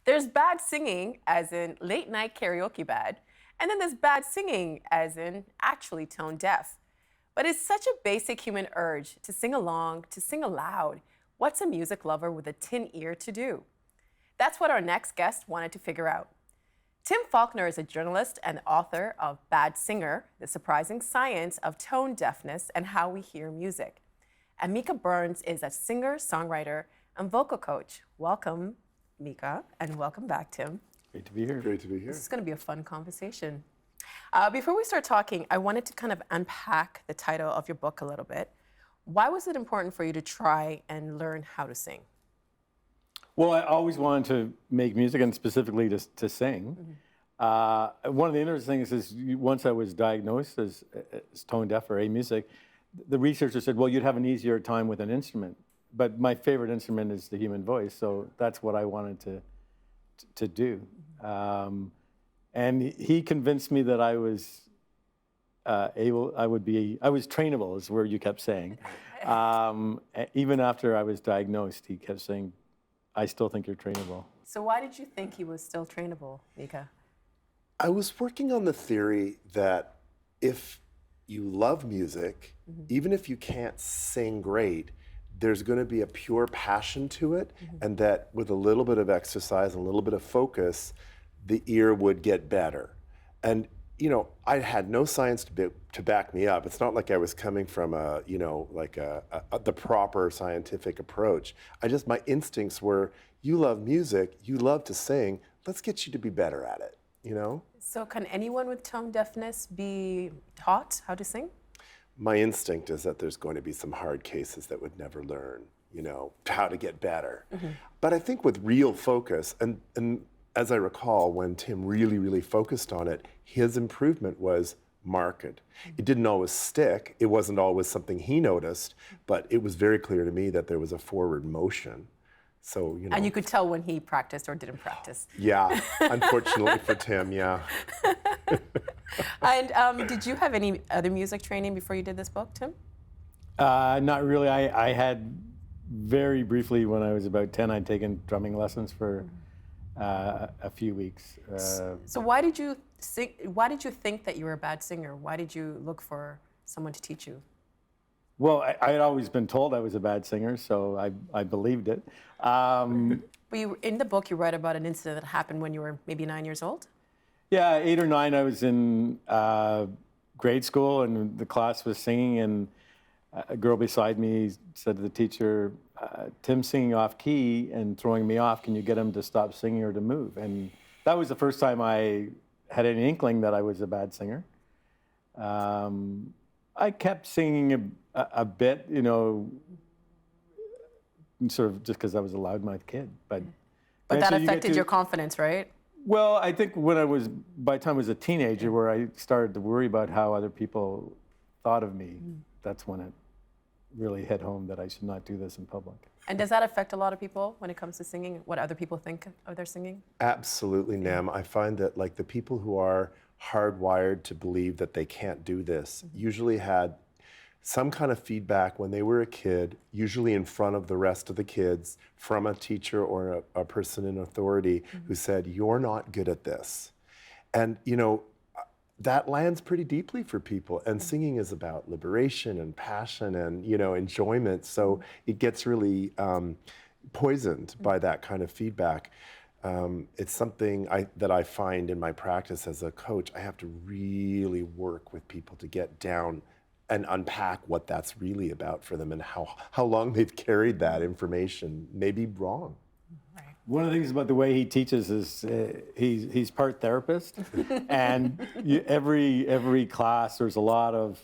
There's bad singing, as in late night karaoke bad, and then there's bad singing, as in actually tone deaf. But it's such a basic human urge to sing along, to sing aloud. What's a music lover with a tin ear to do? That's what our next guest wanted to figure out. Tim Falconer is a journalist and author of Bad Singer, The Surprising Science of Tone Deafness and How We Hear Music. And Micah Barnes is a singer, songwriter, and vocal coach. Welcome, Micah, and welcome back, Tim. Great to be here. Great to be here. This is going to be a fun conversation. Before we start talking, I wanted to kind of unpack the title of your book a little bit. Why was it important for you to try and learn how to sing? Well, I always wanted to make music, and specifically to sing. One of the interesting things is once I was diagnosed as tone deaf or amusic, the researcher said, well, you'd have an easier time with an instrument. But my favorite instrument is the human voice, so that's what I wanted to do. And he convinced me that I was I was trainable, is where you kept saying. Even after I was diagnosed, he kept saying, I still think you're trainable. So why did you think he was still trainable, Micah? I was working on the theory that if you love music, even if you can't sing great, there's going to be a pure passion to it, and that with a little bit of exercise and a little bit of focus, the ear would get better. And you know, I had no science to back me up. It's not like I was coming from the proper scientific approach. My instincts were, you love music, you love to sing, let's get you to be better at it, you know? So can anyone with tone deafness be taught how to sing? My instinct is that there's going to be some hard cases that would never learn, you know, how to get better. But I think with real focus, and as I recall, when Tim really focused on it, his improvement was marked. It didn't always stick. It wasn't always something he noticed, but it was very clear to me that there was a forward motion. So, you know. And you could tell when he practiced or didn't practice. Yeah, unfortunately for Tim, yeah. And did you have any other music training before you did this book, Tim? Not really. I had very briefly, when I was about 10, I'd taken drumming lessons for a few weeks. So why did you sing? Why did you think that you were a bad singer? Why did you look for someone to teach you? Well, I had always been told I was a bad singer, so I believed it. But in the book, you write about an incident that happened when you were maybe 9 years old? Yeah, 8 or 9, I was in grade school, and the class was singing, and a girl beside me said to the teacher, Tim's singing off key and throwing me off. Can you get him to stop singing or to move? And that was the first time I had any inkling that I was a bad singer. I kept singing a bit, you know, sort of just because I was a loudmouth kid. But that affected your confidence, right? Well, I think by the time I was a teenager, where I started to worry about how other people thought of me, that's when it really hit home that I should not do this in public. And does that affect a lot of people when it comes to singing, what other people think of their singing? Absolutely, Nam. I find that like the people who are hardwired to believe that they can't do this usually had some kind of feedback when they were a kid, usually in front of the rest of the kids, from a teacher or a person in authority who said, you're not good at this. And, you know, that lands pretty deeply for people. And singing is about liberation and passion and, you know, enjoyment. So it gets really poisoned by that kind of feedback. It's something that I find in my practice as a coach. I have to really work with people to get down and unpack what that's really about for them and how long they've carried that information, maybe wrong. One of the things about the way he teaches is he's part therapist, and every class there's a lot of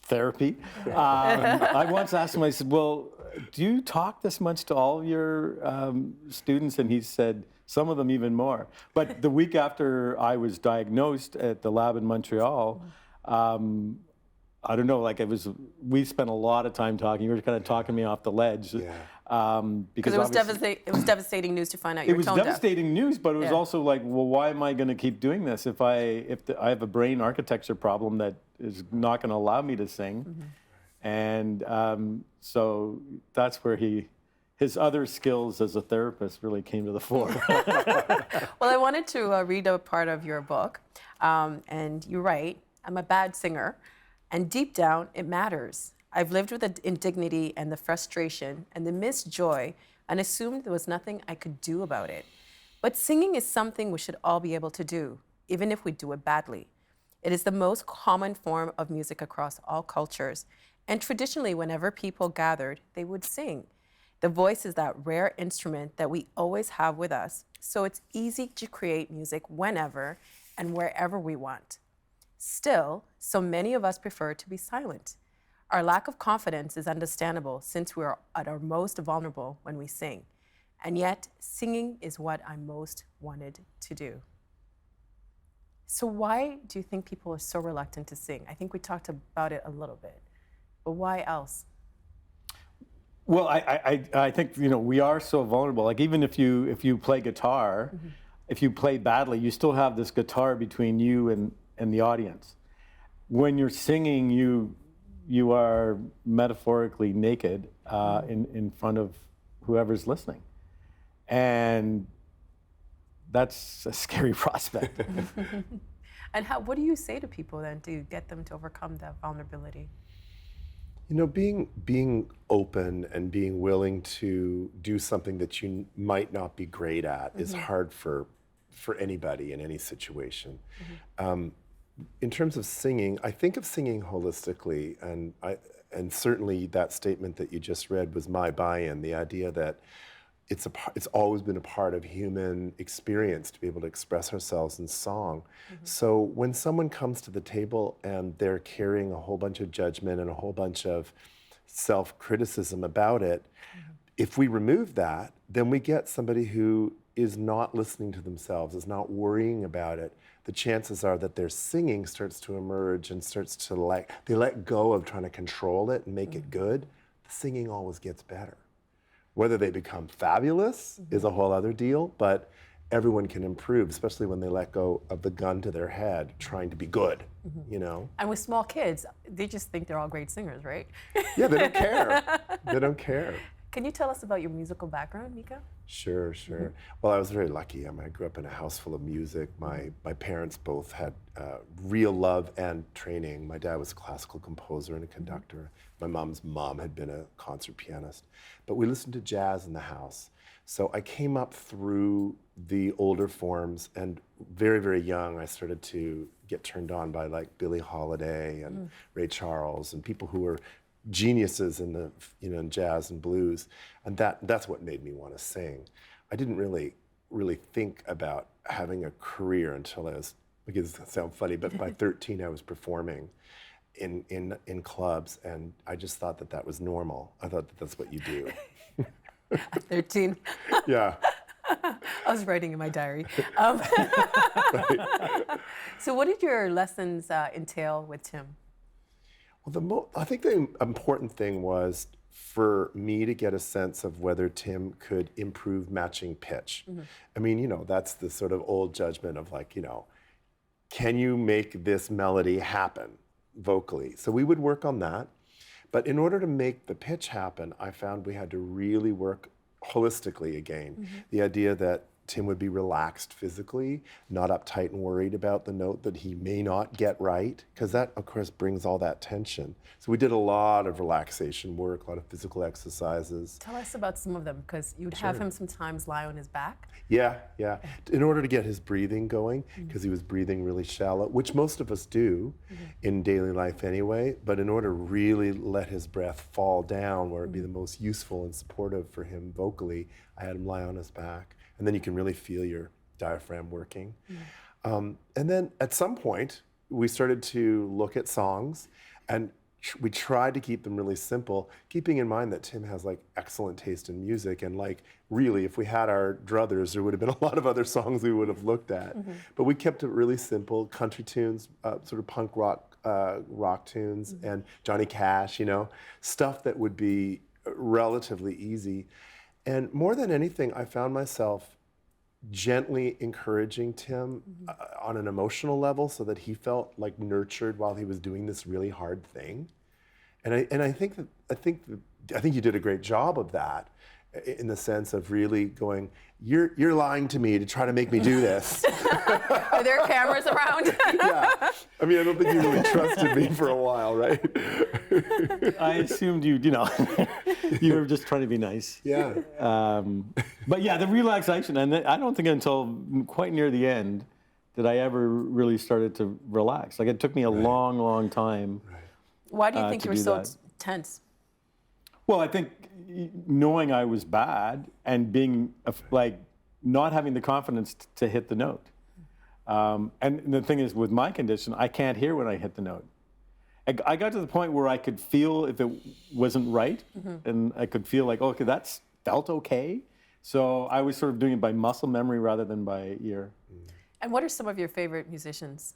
therapy. I once asked him, I said, well, do you talk this much to all of your students? And he said, some of them even more. But the week after I was diagnosed at the lab in Montreal, I don't know, like we spent a lot of time talking. You were kind of talking me off the ledge. Yeah. Because it was devastating news to find out you were tone deaf. It was devastating news, but it was also like, well, why am I going to keep doing this if I have a brain architecture problem that is not going to allow me to sing? And so that's where he his other skills as a therapist really came to the fore. Well, I wanted to read a part of your book, and you write, I'm a bad singer, and deep down, it matters. I've lived with the indignity and the frustration and the missed joy and assumed there was nothing I could do about it. But singing is something we should all be able to do, even if we do it badly. It is the most common form of music across all cultures, and traditionally, whenever people gathered, they would sing. The voice is that rare instrument that we always have with us, so it's easy to create music whenever and wherever we want. Still, so many of us prefer to be silent. Our lack of confidence is understandable since we are at our most vulnerable when we sing. And yet, singing is what I most wanted to do. So why do you think people are so reluctant to sing? I think we talked about it a little bit, but why else? Well, I think, we are so vulnerable. Like, even if you play guitar, if you play badly, you still have this guitar between you and the audience. When you're singing, you are metaphorically naked in front of whoever's listening. And that's a scary prospect. And what do you say to people then to get them to overcome that vulnerability? Being open and being willing to do something that you might not be great at is hard for anybody in any situation. In terms of singing, I think of singing holistically, and certainly that statement that you just read was my buy-in, the idea that it's always been a part of human experience to be able to express ourselves in song. So when someone comes to the table and they're carrying a whole bunch of judgment and a whole bunch of self-criticism about it, if we remove that, then we get somebody who is not listening to themselves, is not worrying about it. The chances are that their singing starts to emerge and starts to they let go of trying to control it and make it good. The singing always gets better. Whether they become fabulous is a whole other deal, but everyone can improve, especially when they let go of the gun to their head, trying to be good, And with small kids, they just think they're all great singers, right? Yeah, they don't care. They don't care. Can you tell us about your musical background, Micah? Sure. Well, I was very lucky. I grew up in a house full of music. My parents both had real love and training. My dad was a classical composer and a conductor. My mom's mom had been a concert pianist. But we listened to jazz in the house. So I came up through the older forms, and very, very young, I started to get turned on by like Billie Holiday and Ray Charles and people who were geniuses in the in jazz and blues, and that's what made me want to sing. I didn't really think about having a career until I was, because it sounds funny, but by 13 I was performing in clubs, and I just thought that was normal. I thought that's what you do. At 13. Yeah. I was writing in my diary. So what did your lessons entail with Tim? Well, I think the important thing was for me to get a sense of whether Tim could improve matching pitch. I mean, that's the sort of old judgment of like, can you make this melody happen vocally? So we would work on that. But in order to make the pitch happen, I found we had to really work holistically again. The idea that Tim would be relaxed physically, not uptight and worried about the note that he may not get right, because that, of course, brings all that tension. So we did a lot of relaxation work, a lot of physical exercises. Tell us about some of them, because you'd have him sometimes lie on his back. Yeah. In order to get his breathing going, because he was breathing really shallow, which most of us do in daily life anyway, but in order to really let his breath fall down where it'd be the most useful and supportive for him vocally, I had him lie on his back. And then you can really feel your diaphragm working. And then at some point, we started to look at songs, and we tried to keep them really simple, keeping in mind that Tim has like excellent taste in music, and like really, if we had our druthers, there would have been a lot of other songs we would have looked at. But we kept it really simple, country tunes, sort of punk rock tunes, and Johnny Cash, stuff that would be relatively easy. And more than anything, I found myself gently encouraging Tim on an emotional level so that he felt like nurtured while he was doing this really hard thing. And I think you did a great job of that. in the sense of really going, you're lying to me to try to make me do this. Are there cameras around? Yeah. I mean, I don't think you really trusted me for a while, right? I assumed you know, you were just trying to be nice. Yeah. But yeah, the relaxation, and I don't think until quite near the end did I ever really started to relax. Like it took me a long, long time. Right. Why do you think to you were do so that. tense? Well, I think knowing I was bad and being like not having the confidence to hit the note. And the thing is, with my condition, I can't hear when I hit the note. I got to the point where I could feel if it wasn't right, and I could feel like, okay, that's felt okay. So I was sort of doing it by muscle memory rather than by ear. And what are some of your favorite musicians?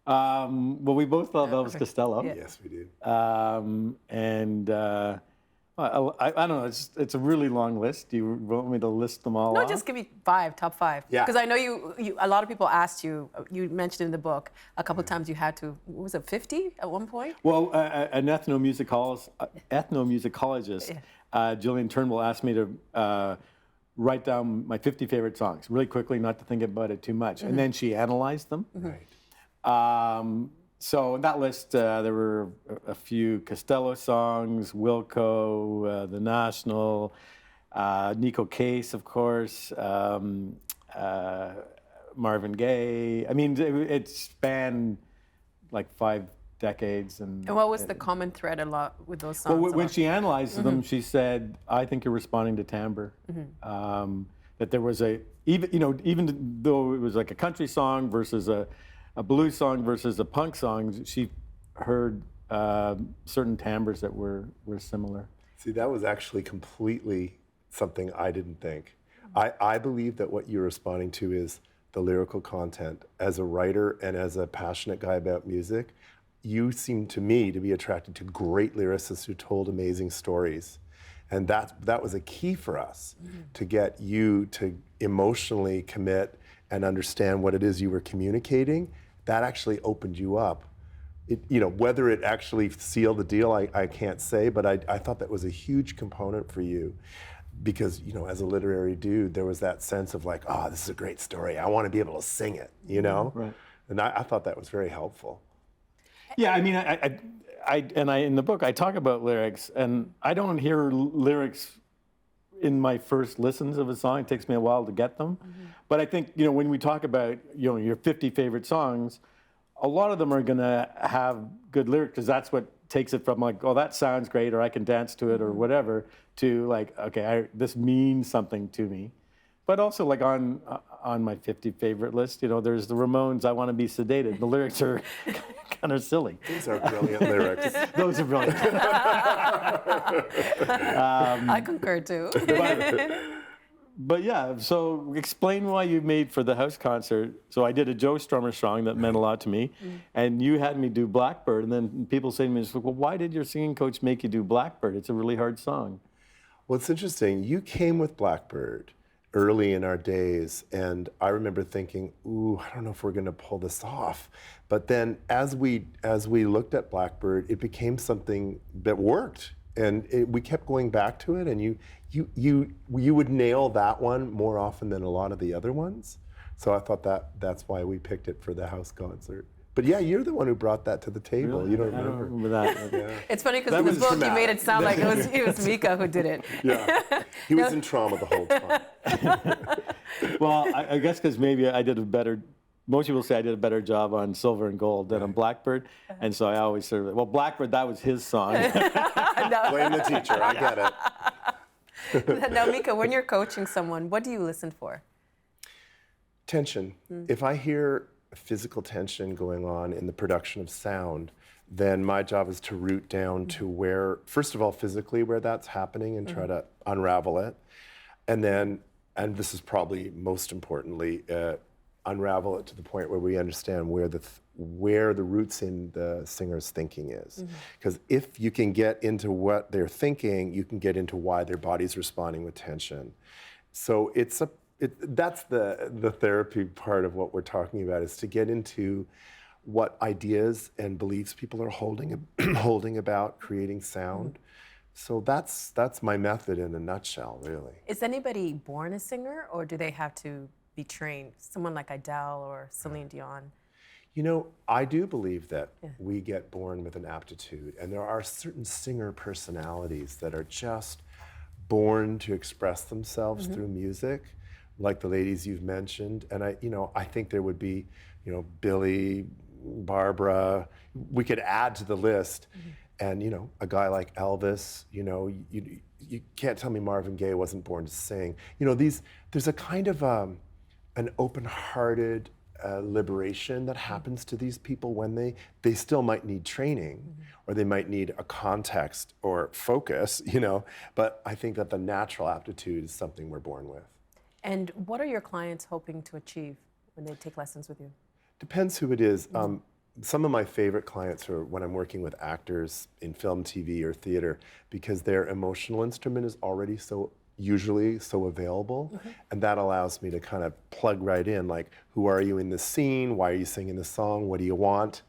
Well, we both love Elvis Costello. Yeah. Yes, we do. I don't know. It's a really long list. Do you want me to list them all No, off? just give me top five. Yeah. Because I know you. A lot of people asked you. You mentioned in the book a couple of times you had to. What was it, 50 at one point? Well, an ethnomusicologist, Jillian Turnbull, asked me to write down my 50 favorite songs really quickly, not to think about it too much. And then she analyzed them. Right. So in that list, there were a few Costello songs, Wilco, The National, Nico Case, of course, Marvin Gaye. I mean, it spanned like 5 decades. And what was the common thread a lot with those songs? Well, when she analyzed them, she said, "I think you're responding to timbre." That there was even though it was like a country song versus a blues song versus a punk song, she heard certain timbres that were similar. See, that was actually completely something I didn't think. I believe that what you're responding to is the lyrical content. As a writer and as a passionate guy about music, you seem to me to be attracted to great lyricists who told amazing stories. And that was a key for us to get you to emotionally commit and understand what it is you were communicating. That actually opened you up. Whether it actually sealed the deal, I can't say, but I thought that was a huge component for you because, as a literary dude, there was that sense of like, oh, this is a great story. I want to be able to sing it, Right. And I thought that was very helpful. Yeah, I mean, I in the book I talk about lyrics, and I don't hear lyrics in my first listens of a song. It takes me a while to get them. But I think, when we talk about, your 50 favorite songs, a lot of them are going to have good lyrics because that's what takes it from like, oh, that sounds great, or I can dance to it, or whatever, to like, okay, this means something to me. But also like on my 50 favorite list, there's the Ramones, I Want to Be Sedated. The lyrics are kind of silly. These are brilliant lyrics. Those are brilliant. I concur too. But yeah, so explain why you made for the house concert. So I did a Joe Strummer song that meant a lot to me, and you had me do Blackbird. And then people say to me, well, why did your singing coach make you do Blackbird? It's a really hard song. Well, it's interesting. You came with Blackbird early in our days, and I remember thinking, ooh, I don't know if we're going to pull this off. But then as we looked at Blackbird, it became something that worked. And we kept going back to it, and you would nail that one more often than a lot of the other ones. So I thought that's why we picked it for the house concert. But yeah, you're the one who brought that to the table. Really? You don't I don't remember. remember that. Yeah. It's funny because That in the was book you made dramatic. it sound like it was Micah who did it. Yeah, he was in trauma the whole time. Well, I guess because maybe most people say I did a better job on Silver and Gold than on Blackbird. And so I always sort of, well, Blackbird, that was his song. Blame the teacher, I get it. Now, Micah, when you're coaching someone, what do you listen for? Tension. If I hear physical tension going on in the production of sound, then my job is to root down to where, first of all, physically where that's happening and try to unravel it. And then, and this is probably most importantly, unravel it to the point where we understand where the roots in the singer's thinking is. Because if you can get into what they're thinking, you can get into why their body's responding with tension. So that's the therapy part of what we're talking about, is to get into what ideas and beliefs people are holding about creating sound. So that's my method in a nutshell, really. Is anybody born a singer, or do they have to be trained? Someone like Adele or Celine Dion? You know, I do believe that we get born with an aptitude, and there are certain singer personalities that are just born to express themselves through music, like the ladies you've mentioned. And I think there would be, Billy, Barbara. We could add to the list, and a guy like Elvis. You can't tell me Marvin Gaye wasn't born to sing. There's a kind of an open-hearted liberation that happens to these people when they still might need training, or they might need a context or focus, but I think that the natural aptitude is something we're born with. And what are your clients hoping to achieve when they take lessons with you? Depends who it is. Some of my favorite clients are when I'm working with actors in film, TV, or theater, because their emotional instrument is already usually so available, and that allows me to kind of plug right in, like, who are you in the scene, why are you singing the song, what do you want,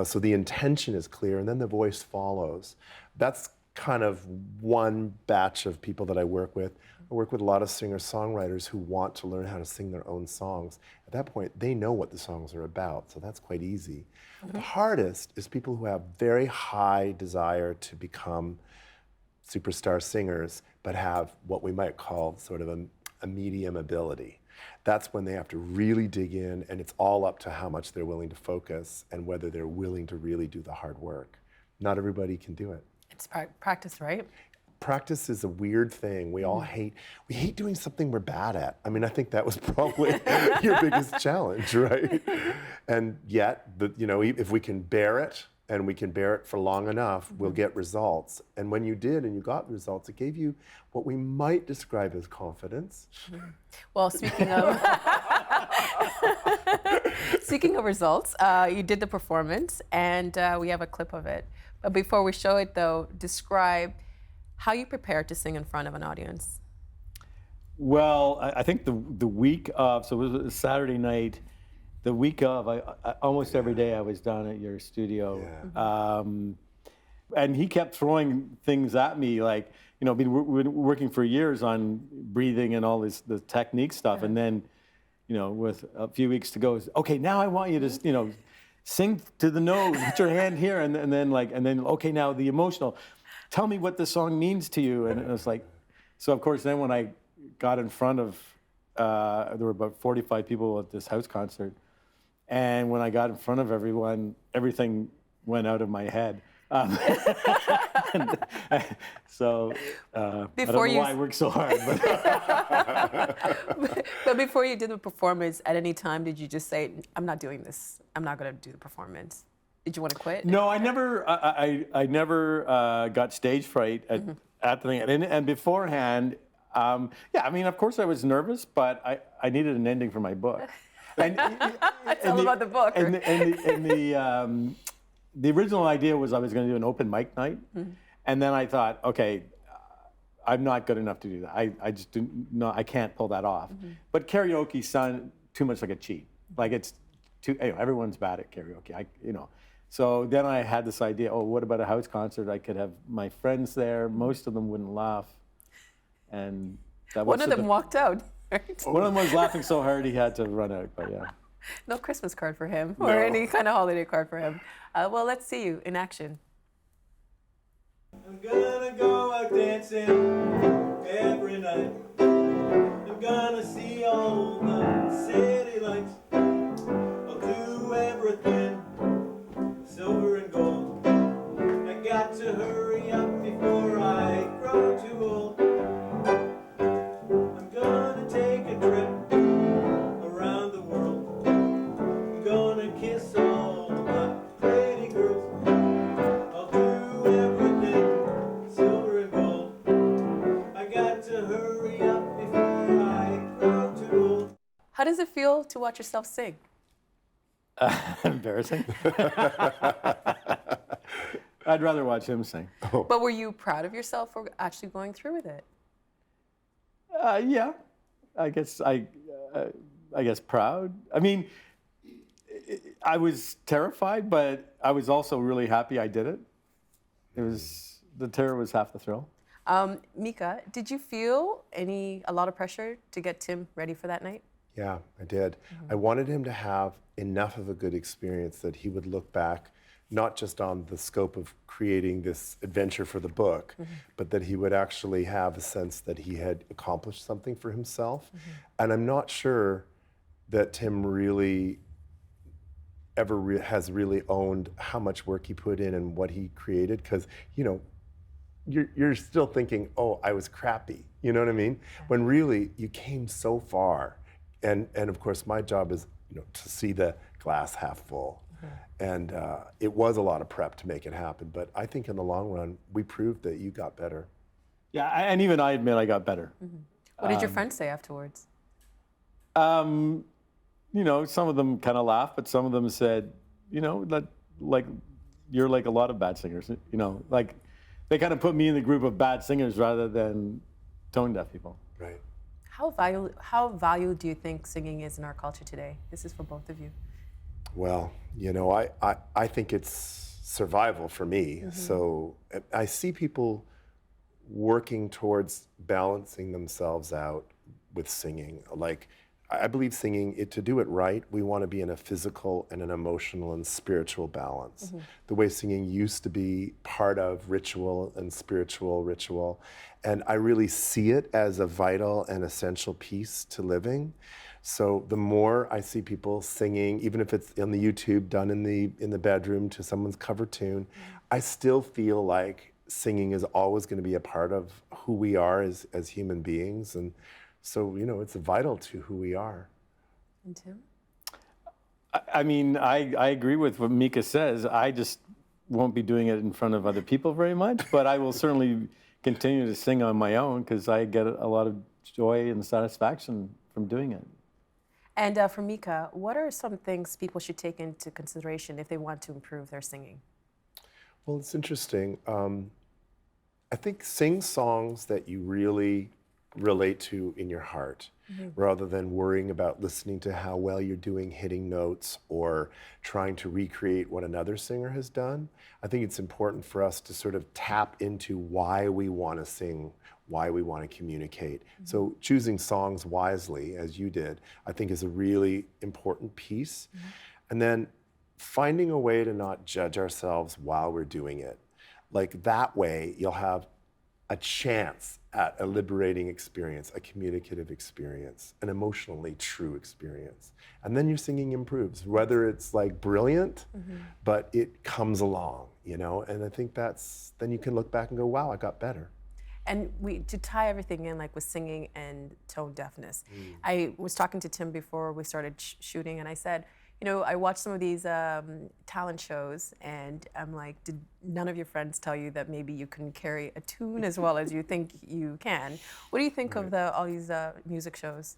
so the intention is clear, and then the voice follows. That's kind of one batch of people that I work with. I work with a lot of singer-songwriters who want to learn how to sing their own songs. At that point, they know what the songs are about, so that's quite easy. The hardest is people who have very high desire to become superstar singers, but have what we might call sort of a medium ability. That's when they have to really dig in, and it's all up to how much they're willing to focus and whether they're willing to really do the hard work. Not everybody can do it. It's practice, right? Practice is a weird thing. We all hate doing something we're bad at. I mean, I think that was probably your biggest challenge, right? And yet, if we can bear it, and we can bear it for long enough, we'll get results. And when you did and you got results, it gave you what we might describe as confidence. Well, speaking of speaking of results, you did the performance, and we have a clip of it. But before we show it, though, describe how you prepare to sing in front of an audience. Well, I think the week of, so it was a Saturday night. The week of, I almost every day I was down at your studio. And he kept throwing things at me, like, been working for years on breathing and all the technique stuff. And then, with a few weeks to go, okay, now I want you to, sing to the nose, put your hand here, and then okay, now the emotional. Tell me what the song means to you. And it was like, so of course, then when I got in front of, there were about 45 people at this house concert. And when I got in front of everyone, everything went out of my head. So I don't know why I work so hard. But before you did the performance, at any time did you just say, I'm not doing this, I'm not going to do the performance? Did you want to quit? No, I never. I never got stage fright at the thing. And beforehand, of course I was nervous, but I needed an ending for my book. And, it's all about the book. And the original idea was I was going to do an open mic night, and then I thought, okay, I'm not good enough to do that. I just I can't pull that off. But karaoke sounded too much like a cheat. Like it's too. Everyone's bad at karaoke. So then I had this idea. Oh, what about a house concert? I could have my friends there. Most of them wouldn't laugh, and that one of them walked out. Right? One of them was laughing so hard he had to run out. But yeah. No Christmas card for him, or any kind of holiday card for him. Well, let's see you in action. I'm gonna go out dancing every night. I'm gonna see all the city lights. I'll do everything silver and gold. I got to hurry up before I grow too old. I'm gonna take a trip around the world. I'm gonna kiss all the pretty girls. I'll do everything silver and gold. I got to hurry up before I grow too old. How does it feel to watch yourself sing? Embarrassing. I'd rather watch him sing. But were you proud of yourself for actually going through with it? Yeah, I guess proud. I mean, I was terrified, but I was also really happy I did it. It was the terror was half the thrill. Micah, did you feel a lot of pressure to get Tim ready for that night? Yeah, I did. I wanted him to have enough of a good experience that he would look back, not just on the scope of creating this adventure for the book, but that he would actually have a sense that he had accomplished something for himself. And I'm not sure that Tim really ever has really owned how much work he put in and what he created, because, you know, you're still thinking, oh, I was crappy, you know what I mean? When really you came so far. And of course, my job is, you know, to see the glass half full. And it was a lot of prep to make it happen. But I think in the long run, we proved that you got better. Yeah, and even I admit I got better. What did your friends say afterwards? You know, some of them kind of laughed, but some of them said, you know, that, like, you're like a lot of bad singers. You know, like, they kind of put me in the group of bad singers rather than tone deaf people. Right. How valued do you think singing is in our culture today? This is for both of you. Well, you know, I think it's survival for me. So I see people working towards balancing themselves out with singing. Like, I believe singing, to do it right, we want to be in a physical and an emotional and spiritual balance. The way singing used to be part of ritual and spiritual ritual. And I really see it as a vital and essential piece to living. So the more I see people singing, even if it's on the YouTube, done in the bedroom to someone's cover tune, I still feel like singing is always going to be a part of who we are as human beings. And so, you know, it's vital to who we are. And Tim? I mean, I agree with what Micah says. I just won't be doing it in front of other people very much, but I will certainly continue to sing on my own because I get a lot of joy and satisfaction from doing it. And for Micah, what are some things people should take into consideration if they want to improve their singing? Well, it's interesting. I think sing songs that you really relate to in your heart, rather than worrying about listening to how well you're doing hitting notes or trying to recreate what another singer has done. I think it's important for us to sort of tap into why we want to sing, why we want to communicate. So choosing songs wisely, as you did, I think is a really important piece. And then finding a way to not judge ourselves while we're doing it. Like, that way you'll have a chance at a liberating experience, a communicative experience, an emotionally true experience. And then your singing improves, whether it's like brilliant, but it comes along, you know? And I think then you can look back and go, wow, I got better. And to tie everything in, like with singing and tone deafness, I was talking to Tim before we started shooting, and I said, you know, I watched some of these talent shows, and I'm like, did none of your friends tell you that maybe you can carry a tune as well as you think you can? What do you think of all these music shows?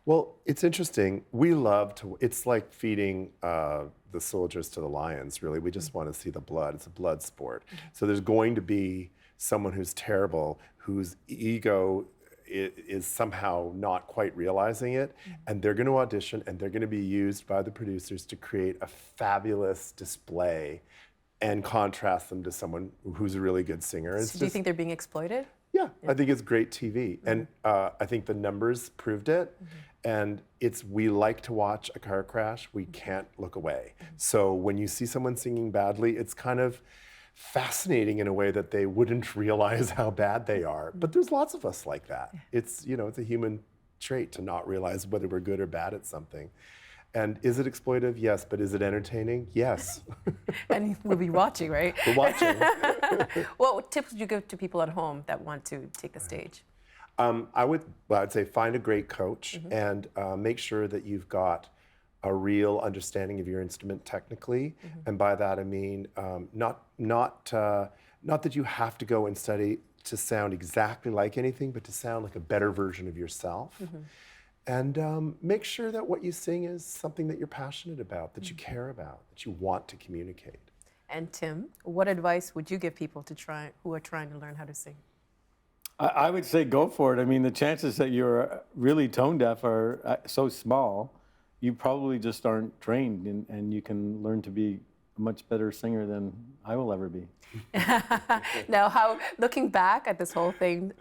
Well, it's interesting. We love to, it's like feeding the soldiers to the lions, really. We just want to see the blood. It's a blood sport. So there's going to be someone who's terrible, whose ego is somehow not quite realizing it, and they're going to audition, and they're going to be used by the producers to create a fabulous display and contrast them to someone who's a really good singer. So do you think they're being exploited? Yeah, I think it's great TV. And I think the numbers proved it. And we like to watch a car crash. We can't look away. So when you see someone singing badly, it's kind of fascinating in a way that they wouldn't realize how bad they are. But there's lots of us like that. It's, you know, it's a human trait to not realize whether we're good or bad at something. And is it exploitive? Yes. But is it entertaining? Yes. And we'll be watching, right? We're watching. What tips would you give to people at home that want to take the stage? I'd say find a great coach and make sure that you've got a real understanding of your instrument technically. And by that I mean not that you have to go and study to sound exactly like anything, but to sound like a better version of yourself. And make sure that what you sing is something that you're passionate about, that you care about, that you want to communicate. And Tim, what advice would you give people who are trying to learn how to sing? I would say go for it. I mean, the chances that you're really tone deaf are so small, you probably just aren't trained, and you can learn to be a much better singer than I will ever be. Now, looking back at this whole thing,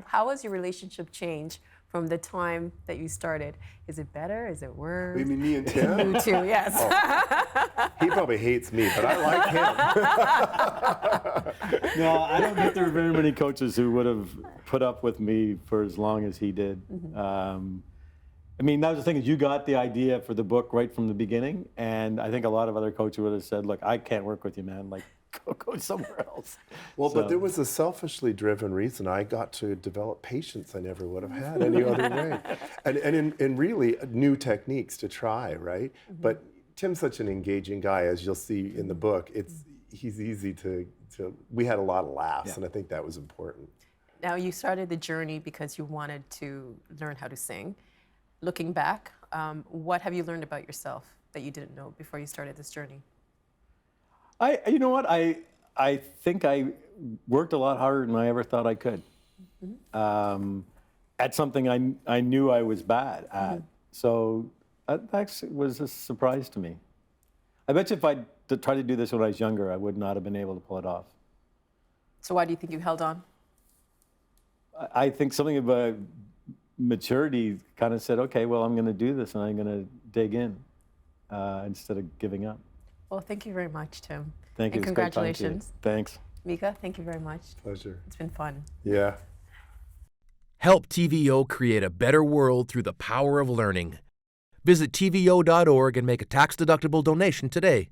how has your relationship changed from the time that you started? Is it better? Is it worse? You mean me and Tim? You too, yes. He probably hates me, but I like him. No, I don't think there are very many coaches who would have put up with me for as long as he did. I mean, that was the thing, is you got the idea for the book right from the beginning, and I think a lot of other coaches would have said, look, I can't work with you, man. Like, go somewhere else. Well, So- but there was a selfishly driven reason. I got to develop patience I never would have had any other way. And really new techniques to try, right? But Tim's such an engaging guy, as you'll see in the book. He's easy to we had a lot of laughs, and I think that was important. Now, you started the journey because you wanted to learn how to sing. Looking back, what have you learned about yourself that you didn't know before you started this journey? You know what? I think I worked a lot harder than I ever thought I could. At something I knew I was bad at. So that actually was a surprise to me. I bet you if I'd tried to do this when I was younger, I would not have been able to pull it off. So why do you think you held on? I think something about maturity kind of said, okay, well, I'm going to do this and I'm going to dig in instead of giving up. Well, thank you very much, Tim. Thank you. And It's great talking to you. congratulations. Thanks. Micah, thank you very much. Pleasure. It's been fun. Yeah. Help TVO create a better world through the power of learning. Visit TVO.org and make a tax-deductible donation today.